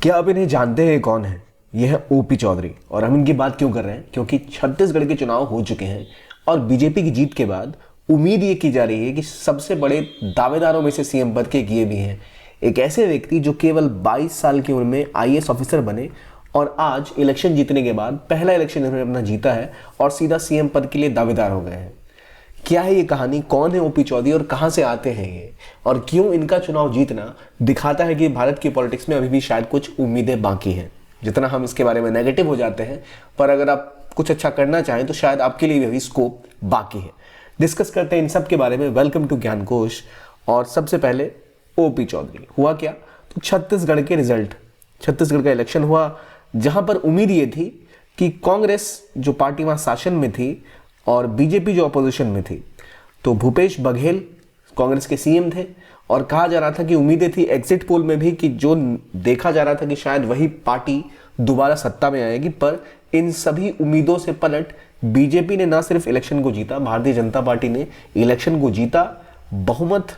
क्या आप इन्हें जानते हैं कौन है? यह है ओपी चौधरी। और हम इनकी बात क्यों कर रहे हैं? क्योंकि छत्तीसगढ़ के चुनाव हो चुके हैं और बीजेपी की जीत के बाद उम्मीद ये की जा रही है कि सबसे बड़े दावेदारों में से सीएम पद के एक ये भी हैं, एक ऐसे व्यक्ति जो केवल 22 साल की उम्र में आईएएस ऑफिसर बने और आज इलेक्शन जीतने के बाद पहला इलेक्शन इन्होंने अपना जीता है और सीधा सीएम पद के लिए दावेदार हो गए हैं। क्या है ये कहानी? कौन है ओपी चौधरी और कहां से आते हैं ये, और क्यों इनका चुनाव जीतना दिखाता है कि भारत की पॉलिटिक्स में अभी भी शायद कुछ उम्मीदें बाकी हैं। जितना हम इसके बारे में नेगेटिव हो जाते हैं, पर अगर आप कुछ अच्छा करना चाहें तो शायद आपके लिए भी अभी स्कोप बाकी है। डिस्कस करते हैं इन सब के बारे में। वेलकम टू ज्ञान कोश। और सबसे पहले ओपी चौधरी। हुआ क्या? तो छत्तीसगढ़ के रिजल्ट, छत्तीसगढ़ का इलेक्शन हुआ जहां पर उम्मीद ये थी कि कांग्रेस जो पार्टी वहां शासन में थी और बीजेपी जो अपोजिशन में थी, तो भूपेश बघेल कांग्रेस के सीएम थे और कहा जा रहा था कि उम्मीदें थी एग्जिट पोल में भी कि जो देखा जा रहा था कि शायद वही पार्टी दोबारा सत्ता में आएगी। पर इन सभी उम्मीदों से पलट बीजेपी ने ना सिर्फ इलेक्शन को जीता, भारतीय जनता पार्टी ने इलेक्शन को जीता, बहुमत,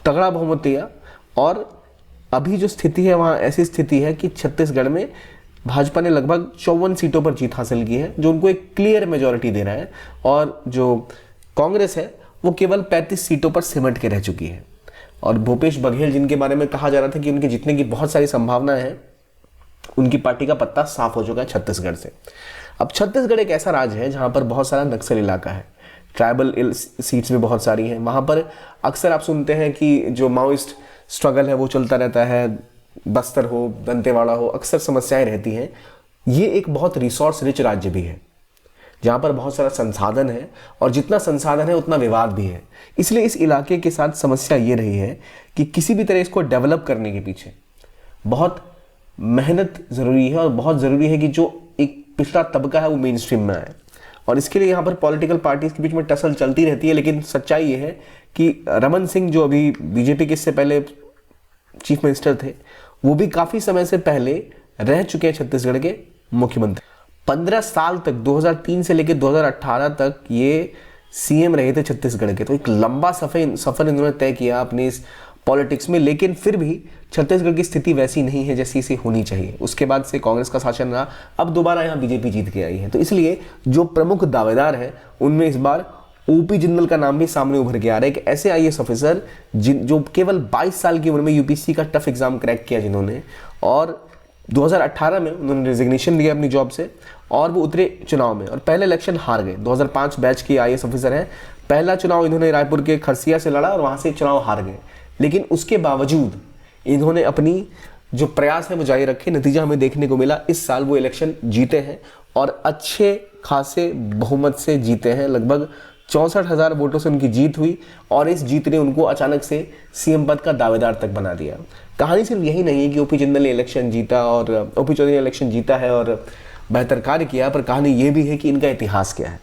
तगड़ा बहुमत दिया। और अभी जो स्थिति है वहां ऐसी स्थिति है कि छत्तीसगढ़ में भाजपा ने लगभग 54 सीटों पर जीत हासिल की है, जो उनको एक क्लियर मेजॉरिटी दे रहा है। और जो कांग्रेस है वो केवल 35 सीटों पर सिमट के रह चुकी है। और भूपेश बघेल, जिनके बारे में कहा जा रहा था कि उनके जीतने की बहुत सारी संभावनाएं हैं, उनकी पार्टी का पत्ता साफ हो चुका है छत्तीसगढ़ से। अब छत्तीसगढ़ एक ऐसा राज्य है जहां पर बहुत सारा नक्सल इलाका है, ट्राइबल सीट्स भी बहुत सारी हैं। वहां पर अक्सर आप सुनते हैं कि जो माओइस्ट स्ट्रगल है वो चलता रहता है, बस्तर हो, दंतेवाड़ा हो, अक्सर समस्याएं रहती हैं। ये एक बहुत रिसोर्स रिच राज्य भी है जहां पर बहुत सारा संसाधन है, और जितना संसाधन है उतना विवाद भी है। इसलिए इस इलाके के साथ समस्या ये रही है कि किसी भी तरह इसको डेवलप करने के पीछे बहुत मेहनत जरूरी है और बहुत जरूरी है कि जो एक पिछड़ा तबका है वो मेन स्ट्रीम में आए। और इसके लिए यहाँ पर पॉलिटिकल पार्टीज के बीच में टसल चलती रहती है। लेकिन सच्चाई ये है कि रमन सिंह, जो अभी बीजेपी के इससे पहले चीफ मिनिस्टर थे, वो भी काफी समय से पहले रह चुके हैं छत्तीसगढ़ के मुख्यमंत्री। 15 साल तक, 2003 से लेकर 2018 तक ये सीएम रहे थे छत्तीसगढ़ के। तो एक लंबा सफर इन्होंने तय किया अपनी इस पॉलिटिक्स में। लेकिन फिर भी छत्तीसगढ़ की स्थिति वैसी नहीं है जैसी इसे होनी चाहिए। उसके बाद से कांग्रेस का शासन रहा, अब दोबारा यहाँ बीजेपी जीत के आई है। तो इसलिए जो प्रमुख दावेदार है उनमें इस बार ओपी जिंदल का नाम भी सामने उभर के आ रहा है। एक ऐसे आईएएस ऑफिसर जो केवल 22 साल की उम्र में यूपीएससी का टफ एग्जाम क्रैक किया जिन्होंने, और 2018 में उन्होंने रेजिग्नेशन दिया अपनी जॉब से और वो उतरे चुनाव में और पहले इलेक्शन हार गए। 2005 बैच के आईएएस ऑफिसर हैं। पहला चुनाव इन्होंने रायपुर के खरसिया से लड़ा और वहां से चुनाव हार गए। लेकिन उसके बावजूद इन्होंने अपनी जो प्रयास है वो जारी रखे। नतीजा हमें देखने को मिला, इस साल वो इलेक्शन जीते हैं और अच्छे खासे बहुमत से जीते हैं। लगभग 64,000 वोटों से उनकी जीत हुई और इस जीत ने उनको अचानक से सीएम पद का दावेदार तक बना दिया। कहानी सिर्फ यही नहीं है कि ओपी जिंदल ने इलेक्शन जीता और ओपी चौधरी ने इलेक्शन जीता है और बेहतर कार्य किया, पर कहानी ये भी है कि इनका इतिहास क्या है।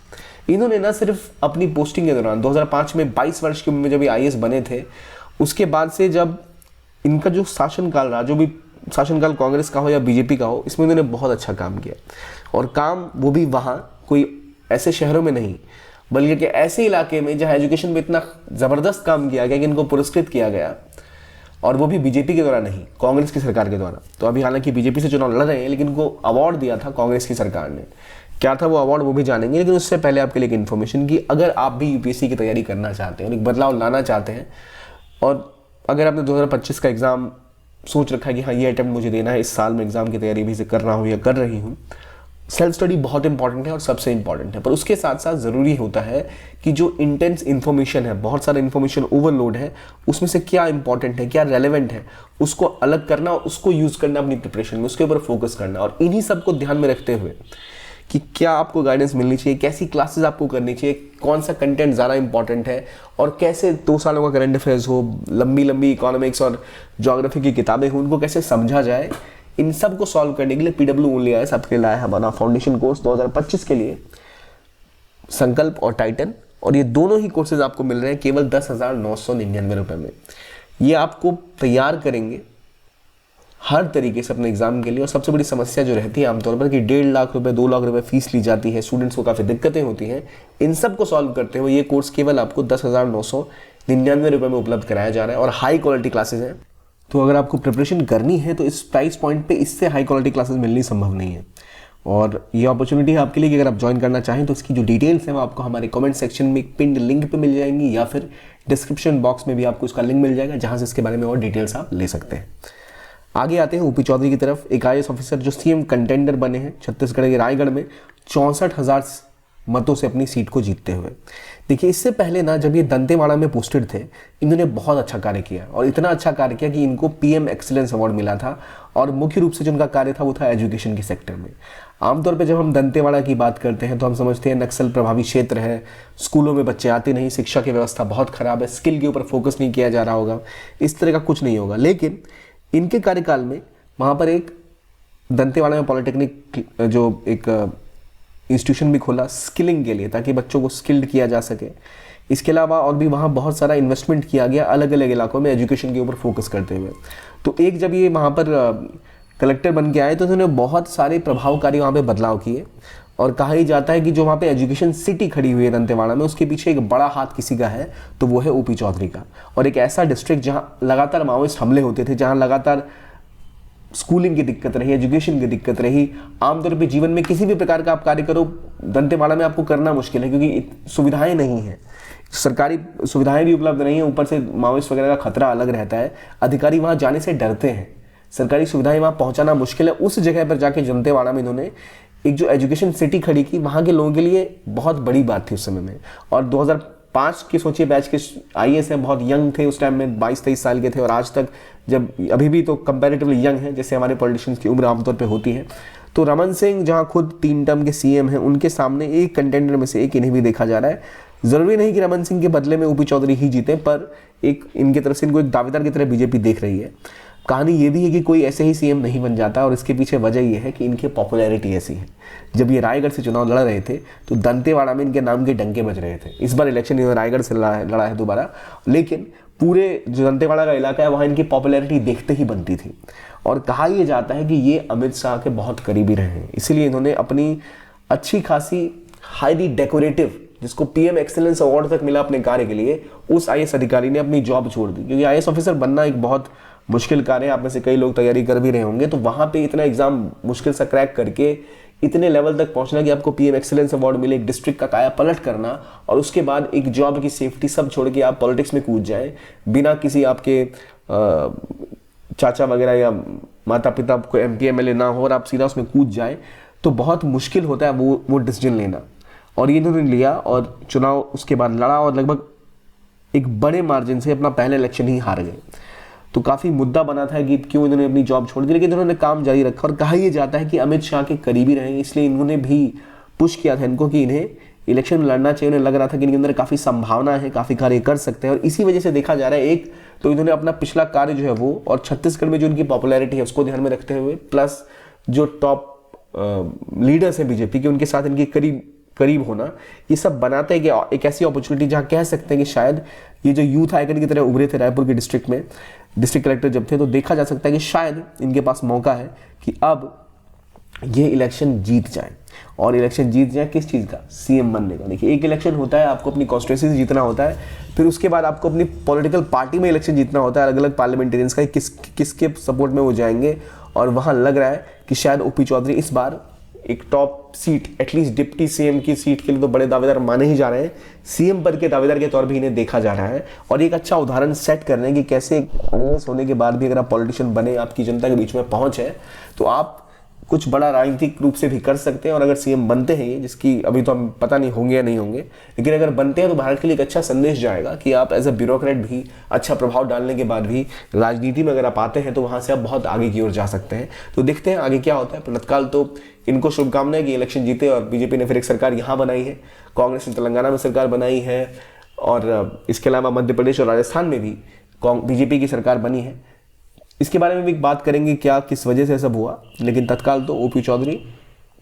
इन्होंने न सिर्फ अपनी पोस्टिंग के दौरान 2005 में 22 वर्ष की उम्र में जब आईएएस बने थे, उसके बाद से जब इनका जो शासनकाल रहा, जो भी शासनकाल कांग्रेस का हो या बीजेपी का हो, इसमें इन्होंने बहुत अच्छा काम किया। और काम वो भी वहाँ कोई ऐसे शहरों में नहीं, बल्कि कि ऐसे इलाके में जहाँ एजुकेशन में इतना ज़बरदस्त काम किया गया कि इनको पुरस्कृत किया गया, और वो भी बीजेपी के द्वारा नहीं, कांग्रेस की सरकार के द्वारा। तो अभी हालांकि बीजेपी से चुनाव लड़ रहे हैं, लेकिन इनको अवार्ड दिया था कांग्रेस की सरकार ने। क्या था वो अवार्ड वो भी जानेंगे, लेकिन उससे पहले आपके लिए एक इन्फॉर्मेशन कि अगर आप भी यूपीएससी की तैयारी करना चाहते हैं और एक बदलाव लाना चाहते हैं, और अगर आपने 2025 का एग्ज़ाम सोच रखा है कि हाँ ये अटेम्प्ट मुझे देना है, इस साल में एग्ज़ाम की तैयारी भी से कर रहा हूँ या कर रही हूँ, सेल्फ स्टडी बहुत इंपॉर्टेंट है और सबसे इंपॉर्टेंट है। पर उसके साथ साथ ज़रूरी होता है कि जो इंटेंस इन्फॉर्मेशन है, बहुत सारा इन्फॉर्मेशन ओवरलोड है, उसमें से क्या इंपॉर्टेंट है, क्या रेलेवेंट है, उसको अलग करना और उसको यूज़ करना अपनी प्रिपरेशन में, उसके ऊपर फोकस करना। और इन्हीं सबको ध्यान में रखते हुए कि क्या आपको गाइडेंस मिलनी चाहिए, कैसी क्लासेस आपको करनी चाहिए, कौन सा कंटेंट ज़्यादा इंपॉर्टेंट है, और कैसे 2 सालों का करंट अफेयर्स हो, लंबी लंबी इकोनॉमिक्स और ज्योग्राफी की किताबें हों, उनको कैसे समझा जाए, इन सब को सॉल्व करने के लिए पीडब्ल्यू ओनली आईएएस आपके लिए लाया है हमारा फाउंडेशन कोर्स 2025 के लिए, संकल्प और टाइटन। और ये दोनों ही कोर्सेज आपको मिल रहे हैं केवल 10,999 रुपये में। ये आपको तैयार करेंगे हर तरीके से अपने एग्जाम के लिए। और सबसे बड़ी समस्या जो रहती है आमतौर पर कि 1.5 लाख रुपए, 2 लाख रुपए फीस ली जाती है, स्टूडेंट्स को काफ़ी दिक्कतें होती हैं। इन सब को सॉल्व करते हुए ये कोर्स केवल आपको 10,999 रुपये में उपलब्ध कराया जा रहा है और हाई क्वालिटी क्लासेज हैं। तो अगर आपको प्रिपरेशन करनी है तो इस प्राइस पॉइंट पे इससे हाई क्वालिटी क्लासेस मिलनी संभव नहीं है। और ये अपॉर्चुनिटी है आपके लिए कि अगर आप ज्वाइन करना चाहें तो इसकी जो डिटेल्स हैं वो आपको हमारे कमेंट सेक्शन में एक पिंड लिंक पे मिल जाएंगी, या फिर डिस्क्रिप्शन बॉक्स में भी आपको इसका लिंक मिल जाएगा, जहां से इसके बारे में और डिटेल्स आप ले सकते हैं। आगे आते हैं ओपी चौधरी की तरफ, एक IAS ऑफिसर जो सीएम कंटेंडर बने हैं छत्तीसगढ़ के रायगढ़ में 64,000 मतों से अपनी सीट को जीतते हुए। देखिए, इससे पहले ना जब ये दंतेवाड़ा में पोस्टेड थे, इन्होंने बहुत अच्छा कार्य किया और इतना अच्छा कार्य किया कि इनको PM एक्सीलेंस अवार्ड मिला था। और मुख्य रूप से जो उनका कार्य था वो था एजुकेशन के सेक्टर में। आमतौर पे जब हम दंतेवाड़ा की बात करते हैं तो हम समझते हैं नक्सल प्रभावी क्षेत्र है, स्कूलों में बच्चे आते नहीं, शिक्षा की व्यवस्था बहुत खराब है, स्किल के ऊपर फोकस नहीं किया जा रहा होगा, इस तरह का कुछ नहीं होगा। लेकिन इनके कार्यकाल में वहाँ पर एक दंतेवाड़ा में पॉलिटेक्निक जो एक इंस्टीट्यूशन भी खोला स्किलिंग के लिए, ताकि बच्चों को स्किल्ड किया जा सके। इसके अलावा और भी वहाँ बहुत सारा इन्वेस्टमेंट किया गया अलग अलग इलाकों में एजुकेशन के ऊपर फोकस करते हुए। तो एक जब ये वहाँ पर कलेक्टर बन के आए तो उन्होंने बहुत सारे प्रभावकारी वहाँ पे बदलाव किए। और कहा ही जाता है कि जो वहाँ पे एजुकेशन सिटी खड़ी हुई है दंतेवाड़ा में, उसके पीछे एक बड़ा हाथ किसी का है तो वो है ओपी चौधरी का। और एक ऐसा डिस्ट्रिक्ट जहाँ लगातार माओइस्ट हमले होते थे, जहाँ लगातार स्कूलिंग की दिक्कत रही, एजुकेशन की दिक्कत रही, आमतौर पे जीवन में किसी भी प्रकार का आप कार्य करो दंतेवाड़ा में आपको करना मुश्किल है, क्योंकि सुविधाएं नहीं हैं, सरकारी सुविधाएं भी उपलब्ध नहीं है, ऊपर से माओइस्ट वगैरह का खतरा अलग रहता है, अधिकारी वहाँ जाने से डरते हैं, सरकारी सुविधाएं वहाँ पहुँचाना मुश्किल है। उस जगह पर जाके दंतेवाड़ा में इन्होंने एक जो एजुकेशन सिटी खड़ी की, वहाँ के लोगों के लिए बहुत बड़ी बात थी उस समय में। और 2005 के सोचिए बैच के IAS हैं, बहुत यंग थे उस टाइम में, 22-23 साल के थे, और आज तक जब अभी भी तो कंपैरेटिवली यंग है, जैसे हमारे पॉलिटिशियंस की उम्र आमतौर पे होती है। तो रमन सिंह जहाँ खुद 3 टर्म के CM हैं, उनके सामने एक कंटेंडर में से एक इन्हें भी देखा जा रहा है। ज़रूरी नहीं कि रमन सिंह के बदले में ओपी चौधरी ही जीते, पर एक इनकी तरफ से इनको एक दावेदार की तरह बीजेपी देख रही है। कहानी ये भी है कि कोई ऐसे ही CM नहीं बन जाता, और इसके पीछे वजह ये है कि इनकी पॉपुलैरिटी ऐसी है। जब ये रायगढ़ से चुनाव लड़ रहे थे तो दंतेवाड़ा में इनके नाम के डंके बज रहे थे। इस बार इलेक्शन इन्होंने रायगढ़ से लड़ा है दोबारा, लेकिन पूरे जो दंतेवाड़ा का इलाका है वहाँ इनकी पॉपुलैरिटी देखते ही बनती थी। और कहा यह जाता है कि ये अमित शाह के बहुत करीबी रहे हैं, इसीलिए इन्होंने अपनी अच्छी खासी हाईली डेकोरेटिव, जिसको PM एक्सीलेंस अवार्ड तक मिला अपने कार्य के लिए, उस IAS अधिकारी ने अपनी जॉब छोड़ दी। क्योंकि IAS ऑफिसर बनना एक बहुत मुश्किल कार्य है, आप में से कई लोग तैयारी कर भी रहे होंगे। तो वहाँ पे इतना एग्जाम मुश्किल सा क्रैक करके इतने लेवल तक पहुँचना कि आपको PM एक्सीलेंस अवार्ड मिले, एक डिस्ट्रिक्ट का काया पलट करना, और उसके बाद एक जॉब की सेफ्टी सब छोड़ के आप पॉलिटिक्स में कूद जाएं, बिना किसी आपके चाचा वगैरह या माता पिता को MP MLA ना हो, और आप सीधा उसमें कूद जाएं, तो बहुत मुश्किल होता है वो डिसीजन लेना। और ये इन्होंने लिया और चुनाव उसके बाद लड़ा, और लगभग एक बड़े मार्जिन से अपना पहले इलेक्शन ही हार गए। तो काफ़ी मुद्दा बना था कि क्यों इन्होंने अपनी जॉब छोड़ दी, लेकिन इन्होंने काम जारी रखा। और कहा यह जाता है कि अमित शाह के करीबी रहे, इसलिए इन्होंने भी पुश किया था इनको कि इन्हें इलेक्शन में लड़ना चाहिए। उन्हें लग रहा था कि इनके अंदर काफ़ी संभावना है, काफ़ी कार्य कर सकते हैं, और इसी वजह से देखा जा रहा है एक तो इन्होंने अपना पिछला कार्य जो है वो, और छत्तीसगढ़ में जो उनकी पॉपुलैरिटी है उसको ध्यान में रखते हुए, प्लस जो टॉप लीडर्स हैं बीजेपी के, उनके साथ इनके करीब होना, ये सब बनाता है कि एक ऐसी अपॉर्चुनिटी जहां कह सकते हैं कि शायद ये जो यूथ आइकन की तरह उभरे थे रायपुर के डिस्ट्रिक्ट में, डिस्ट्रिक्ट कलेक्टर जब थे, तो देखा जा सकता है कि शायद इनके पास मौका है कि अब ये इलेक्शन जीत जाए। और इलेक्शन जीत जाए किस चीज़ का? CM बनने का। देखिए, एक इलेक्शन होता है, आपको अपनी कॉन्स्टिट्यूंसी से जीतना होता है, फिर उसके बाद आपको अपनी पॉलिटिकल पार्टी में इलेक्शन जीतना होता है, अलग अलग पार्लियामेंटेरियंस का, किसके सपोर्ट में वो जाएंगे। और वहाँ लग रहा है कि शायद ओपी चौधरी इस बार एक top seat, at least deputy CM की सीट के लिए तो बड़े दावेदार माने ही जा रहे हैं, CM पद के दावेदार के तौर पे इन्हें देखा जा रहा है। और एक अच्छा उदाहरण सेट कर रहे हैं कि कैसे IAS होने के बाद भी अगर आप पॉलिटिशियन बने, आपकी जनता के बीच में पहुंच है, तो आप कुछ बड़ा राजनीतिक रूप से भी कर सकते हैं। और अगर CM बनते हैं, जिसकी अभी तो हम पता नहीं होंगे या नहीं होंगे, लेकिन अगर बनते हैं तो भारत के लिए एक अच्छा संदेश जाएगा कि आप एज अ ब्यूरोक्रेट भी अच्छा प्रभाव डालने के बाद भी राजनीति में अगर आप आते हैं तो वहाँ से आप बहुत आगे की ओर जा सकते हैं। तो देखते हैं आगे क्या होता है। पर तत्काल तो इनको शुभकामनाएं कि इलेक्शन जीते, और बीजेपी ने फिर एक सरकार यहाँ बनाई है, कांग्रेस ने तेलंगाना में सरकार बनाई है, और इसके अलावा मध्य प्रदेश और राजस्थान में भी बीजेपी की सरकार बनी है। इसके बारे में भी बात करेंगे क्या, किस वजह से सब हुआ। लेकिन तत्काल तो ओपी चौधरी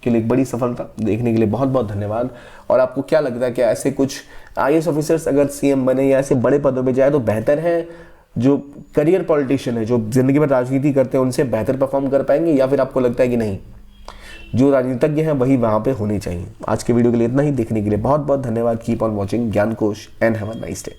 के लिए एक बड़ी सफलता। देखने के लिए बहुत बहुत धन्यवाद। और आपको क्या लगता है कि ऐसे कुछ IAS ऑफिसर्स अगर CM बने या ऐसे बड़े पदों पे जाए तो बेहतर है, जो करियर पॉलिटिशियन है, जो जिंदगी भर राजनीति करते हैं, उनसे बेहतर परफॉर्म कर पाएंगे, या फिर आपको लगता है कि नहीं, जो राजनीतिज्ञ हैं वही वहाँ पे होने चाहिए? आज के वीडियो के लिए इतना ही। देखने के लिए बहुत बहुत धन्यवाद। Keep on watching Gyankosh and have a nice day.